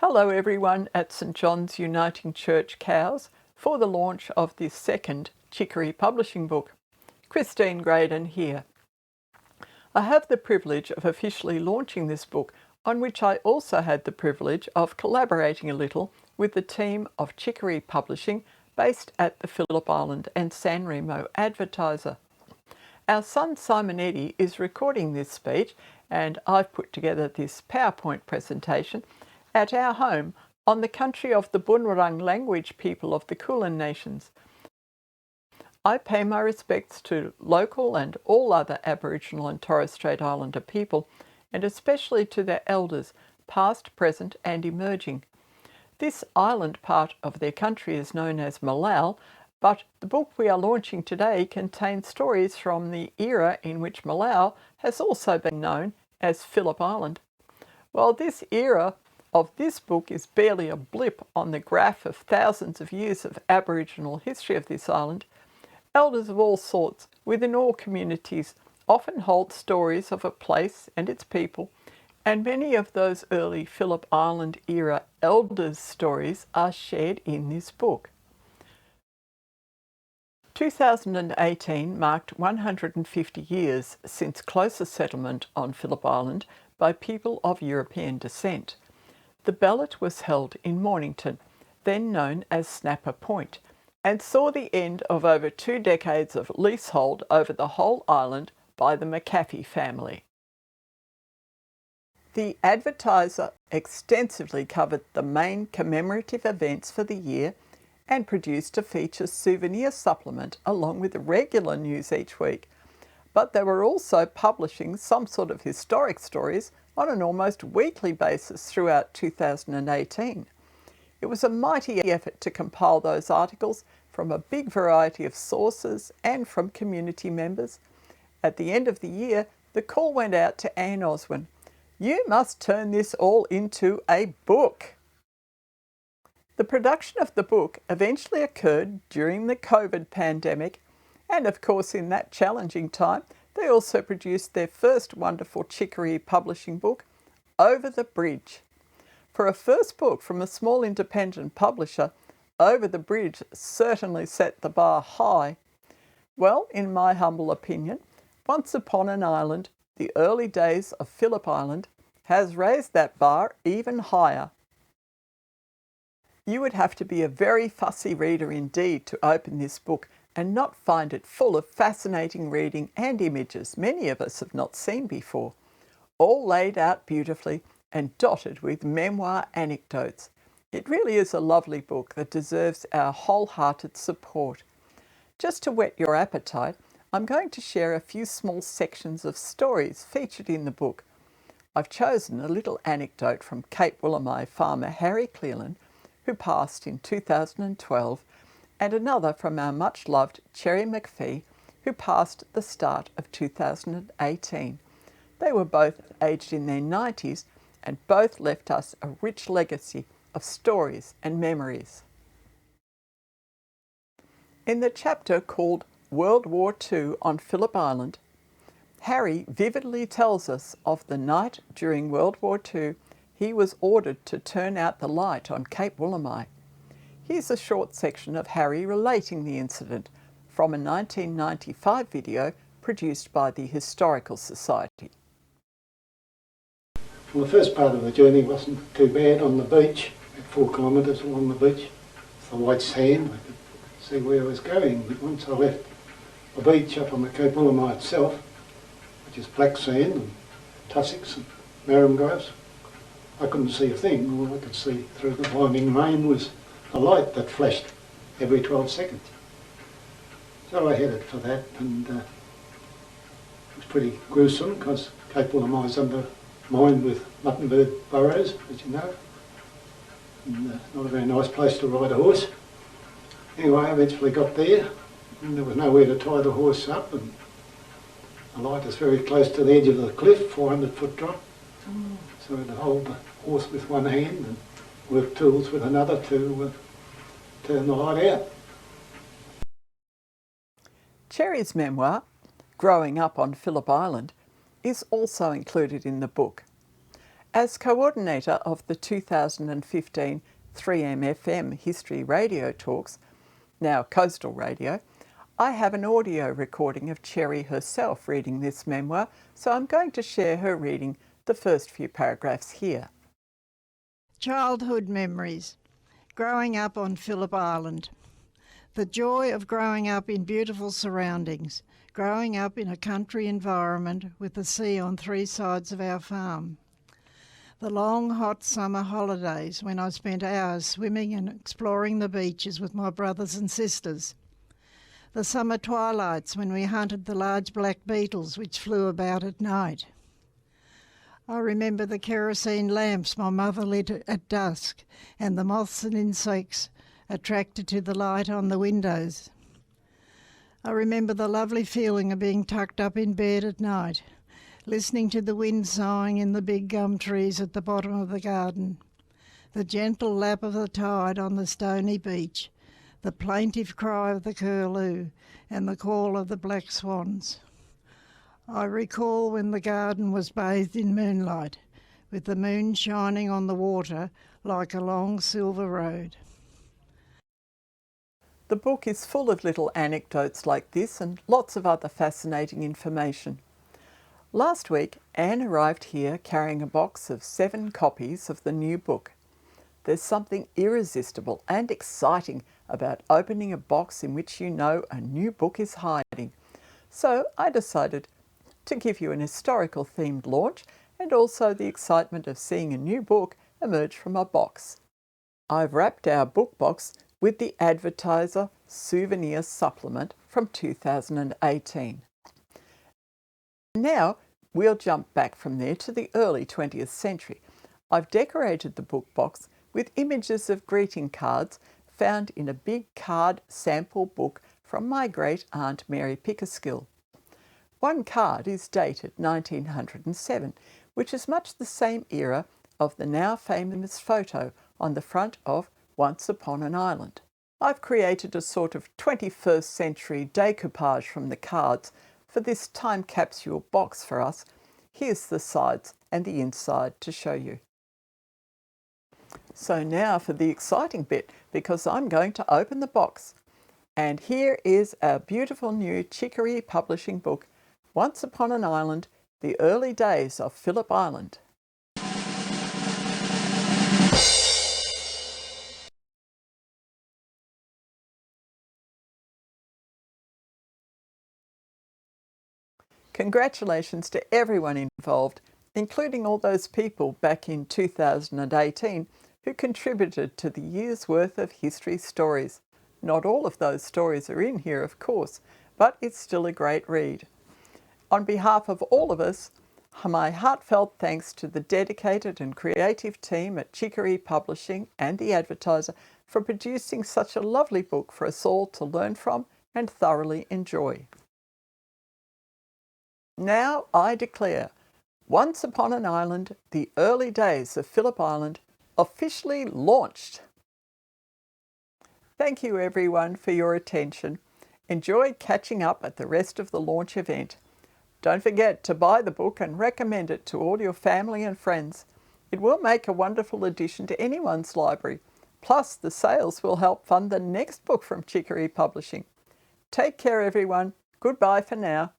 Hello everyone at St John's Uniting Church Cowes for the launch of this second Chicory publishing book. Christine Graydon here. I have the privilege of officially launching this book, on which I also had the privilege of collaborating a little with the team of Chicory Publishing based at the Phillip Island and San Remo Advertiser. Our son Simon Eddy is recording this speech, and I've put together this PowerPoint presentation at our home on the country of the Bunurong language people of the Kulin Nations. I pay my respects to local and all other Aboriginal and Torres Strait Islander people, and especially to their elders, past, present and emerging. This island part of their country is known as Malau, but the book we are launching today contains stories from the era in which Malau has also been known as Phillip Island. While this era of this book is barely a blip on the graph of thousands of years of Aboriginal history of this island, elders of all sorts within all communities often hold stories of a place and its people, and many of those early Phillip Island era elders' stories are shared in this book. 2018 marked 150 years since closer settlement on Phillip Island by people of European descent. The ballot was held in Mornington, then known as Snapper Point, and saw the end of over 2 decades of leasehold over the whole island by the McAfee family. The Advertiser extensively covered the main commemorative events for the year and produced a feature souvenir supplement along with regular news each week. But they were also publishing some sort of historic stories on an almost weekly basis throughout 2018. It was a mighty effort to compile those articles from a big variety of sources and from community members. At the end of the year, the call went out to Anne Oswin. You must turn this all into a book. The production of the book eventually occurred during the COVID pandemic, and of course in that challenging time, they also produced their first wonderful Chicory publishing book, Over the Bridge. For a first book from a small independent publisher, Over the Bridge certainly set the bar high. Well, in my humble opinion, Once Upon an Island, the early days of Phillip Island, has raised that bar even higher. You would have to be a very fussy reader indeed to open this book and not find it full of fascinating reading and images many of us have not seen before, all laid out beautifully and dotted with memoir anecdotes. It really is a lovely book that deserves our wholehearted support. Just to whet your appetite, I'm going to share a few small sections of stories featured in the book. I've chosen a little anecdote from Cape Willamai farmer Harry Cleland, who passed in 2012, and another from our much-loved Cherry McPhee, who passed at the start of 2018. They were both aged in their 90s and both left us a rich legacy of stories and memories. In the chapter called World War II on Phillip Island, Harry vividly tells us of the night during World War II he was ordered to turn out the light on Cape Willamai. Here's a short section of Harry relating the incident from a 1995 video produced by the Historical Society. Well, the first part of the journey wasn't too bad on the beach, at 4 kilometres along the beach. It's the white sand, I could see where I was going. But once I left the beach up on the Cape Willamai itself, which is black sand and tussocks and marram grass, I couldn't see a thing. All I could see through the blinding rain was a light that flashed every 12 seconds. So I headed for that, and it was pretty gruesome because Cape Willamai is undermined with muttonbird burrows, as you know, and not a very nice place to ride a horse. Anyway, I eventually got there, and there was nowhere to tie the horse up, and the light is very close to the edge of the cliff, 400-foot drop. So I had to hold the horse with one hand and work tools with another to turn the light out. Cherry's memoir, Growing Up on Phillip Island, is also included in the book. As coordinator of the 2015 3M-FM History Radio Talks, now Coastal Radio, I have an audio recording of Cherry herself reading this memoir, so I'm going to share her reading the first few paragraphs here. Childhood memories. Growing up on Phillip Island. The joy of growing up in beautiful surroundings, growing up in a country environment with the sea on three sides of our farm. The long, hot summer holidays when I spent hours swimming and exploring the beaches with my brothers and sisters. The summer twilights when we hunted the large black beetles which flew about at night. I remember the kerosene lamps my mother lit at dusk and the moths and insects attracted to the light on the windows. I remember the lovely feeling of being tucked up in bed at night, listening to the wind sighing in the big gum trees at the bottom of the garden, the gentle lap of the tide on the stony beach, the plaintive cry of the curlew and the call of the black swans. I recall when the garden was bathed in moonlight, with the moon shining on the water like a long silver road. The book is full of little anecdotes like this and lots of other fascinating information. Last week, Anne arrived here carrying a box of 7 copies of the new book. There's something irresistible and exciting about opening a box in which you know a new book is hiding. So I decided to give you an historical themed launch and also the excitement of seeing a new book emerge from a box. I've wrapped our book box with the Advertiser Souvenir Supplement from 2018. Now we'll jump back from there to the early 20th century. I've decorated the book box with images of greeting cards found in a big card sample book from my great aunt Mary Pickerskill. One card is dated 1907, which is much the same era of the now famous photo on the front of Once Upon an Island. I've created a sort of 21st century decoupage from the cards for this time capsule box for us. Here's the sides and the inside to show you. So now for the exciting bit, because I'm going to open the box. And here is our beautiful new Chicory Publishing book, Once Upon an Island, The Early Days of Phillip Island. Congratulations to everyone involved, including all those people back in 2018 who contributed to the year's worth of history stories. Not all of those stories are in here, of course, but it's still a great read. On behalf of all of us, my heartfelt thanks to the dedicated and creative team at Chicory Publishing and The Advertiser for producing such a lovely book for us all to learn from and thoroughly enjoy. Now I declare Once Upon an Island, The Early Days of Phillip Island officially launched. Thank you everyone for your attention. Enjoy catching up at the rest of the launch event. Don't forget to buy the book and recommend it to all your family and friends. It will make a wonderful addition to anyone's library. Plus, the sales will help fund the next book from Chicory Publishing. Take care everyone. Goodbye for now.